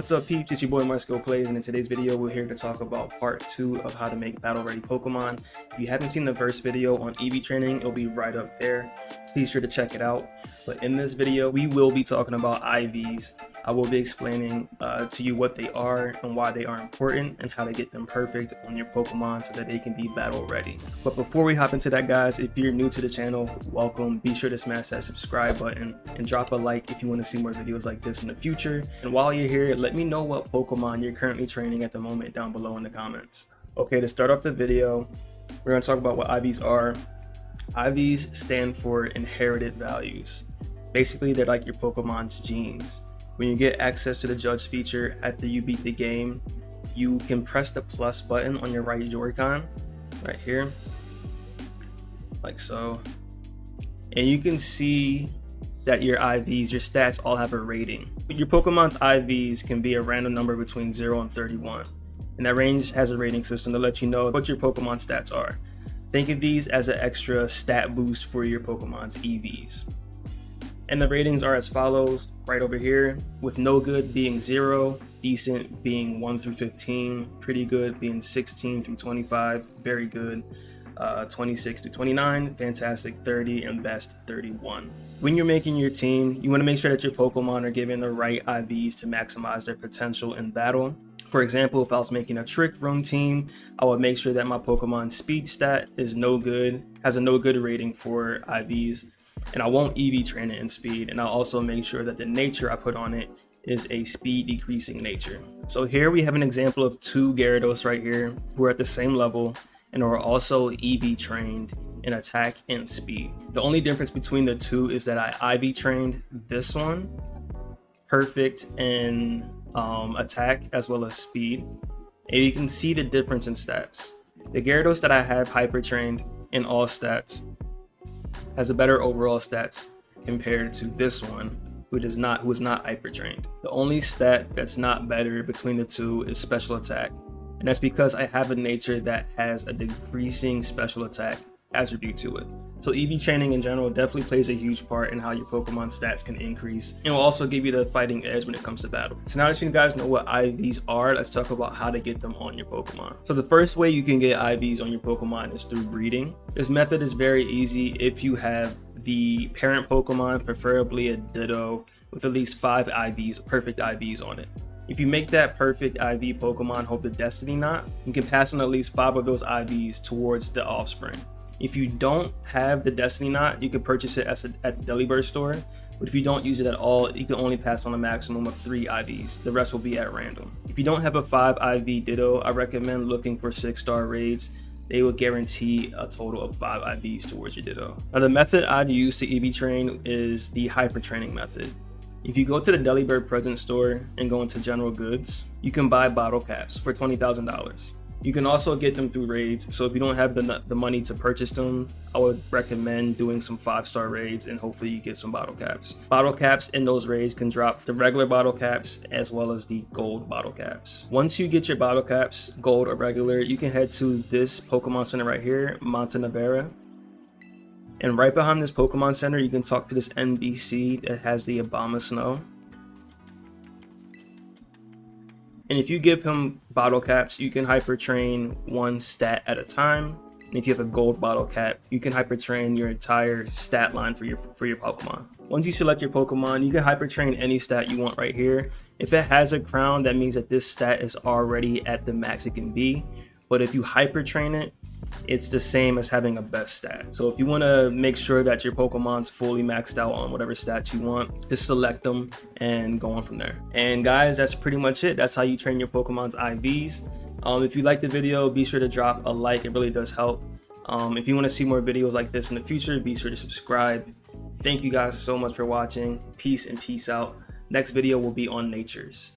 What's up, peeps? It's your boy Marsko Plays, and in today's video we're here to talk about part 2 of how to make battle ready Pokemon. If you haven't seen the first video on EV training, it'll be right up there. Please sure to check it out. But in this video we will be talking about IVs. I will be explaining to you what they are and why they are important and how to get them perfect on your Pokemon so that they can be battle ready. But before we hop into that, guys, if you're new to the channel, welcome. Be sure to smash that subscribe button and drop a like if you want to see more videos like this in the future. And while you're here, let me know what Pokemon you're currently training at the moment down below in the comments. Okay, to start off the video, we're going to talk about what IVs are. IVs stand for inherited values. Basically, they're like your Pokemon's genes. When you get access to the judge feature after you beat the game, you can press the plus button on your right Joy-Con, right here, like so. And you can see that your IVs, your stats all have a rating. Your Pokemon's IVs can be a random number between 0 and 31. And that range has a rating system to let you know what your Pokemon stats are. Think of these as an extra stat boost for your Pokemon's EVs. And the ratings are as follows, right over here, with no good being 0, decent being 1 through 15, pretty good being 16 through 25, very good 26 through 29, fantastic 30, and best 31. When you're making your team, you want to make sure that your Pokemon are given the right IVs to maximize their potential in battle. For example, if I was making a trick room team, I would make sure that my Pokemon speed stat is no good, has a no good rating for IVs. And I won't EV train it in speed, and I'll also make sure that the nature I put on it is a speed decreasing nature. So here we have an example of two Gyarados right here who are at the same level and are also EV trained in attack and speed. The only difference between the two is that I IV trained this one perfect in attack as well as speed, and you can see the difference in stats. The Gyarados that I have hyper trained in all stats has a better overall stats compared to this one who is not hyper trained. The only stat that's not better between the two is special attack, and that's because I have a nature that has a decreasing special attack attribute to it. So EV training in general definitely plays a huge part in how your Pokemon stats can increase, and will also give you the fighting edge when it comes to battle. So now that you guys know what IVs are, let's talk about how to get them on your Pokemon. So the first way you can get IVs on your Pokemon is through breeding. This method is very easy if you have the parent Pokemon, preferably a Ditto, with at least 5 IVs, perfect IVs on it. If you make that perfect IV Pokemon hold the Destiny Knot, you can pass on at least 5 of those IVs towards the offspring. If you don't have the Destiny Knot, you can purchase it at the Delibird store, but if you don't use it at all, you can only pass on a maximum of 3 IVs. The rest will be at random. If you don't have a 5 IV Ditto, I recommend looking for 6-star raids. They will guarantee a total of 5 IVs towards your Ditto. Now, the method I'd use to EV train is the Hypertraining method. If you go to the Delibird present store and go into general goods, you can buy bottle caps for $20,000. You can also get them through raids, so if you don't have the money to purchase them, I would recommend doing some 5-star raids and hopefully you get some bottle caps. Bottle caps in those raids can drop the regular bottle caps as well as the gold bottle caps. Once you get your bottle caps, gold or regular, you can head to this Pokemon Center right here, Montanavera. And right behind this Pokemon Center, you can talk to this NPC that has the Abomasnow. And if you give him bottle caps, you can hyper train one stat at a time. And if you have a gold bottle cap, you can hyper train your entire stat line for your Pokemon. Once you select your Pokemon, you can hyper train any stat you want right here. If it has a crown, that means that this stat is already at the max it can be. But if you hyper train it, it's the same as having a best stat. So if you want to make sure that your Pokemon's fully maxed out on whatever stat you want, just select them and go on from there. And guys, that's pretty much it. That's how you train your Pokemon's IVs. If you like the video, be sure to drop a like. It really does help. If you want to see more videos like this in the future, be sure to subscribe. Thank you guys so much for watching. Peace and peace out. Next video will be on natures.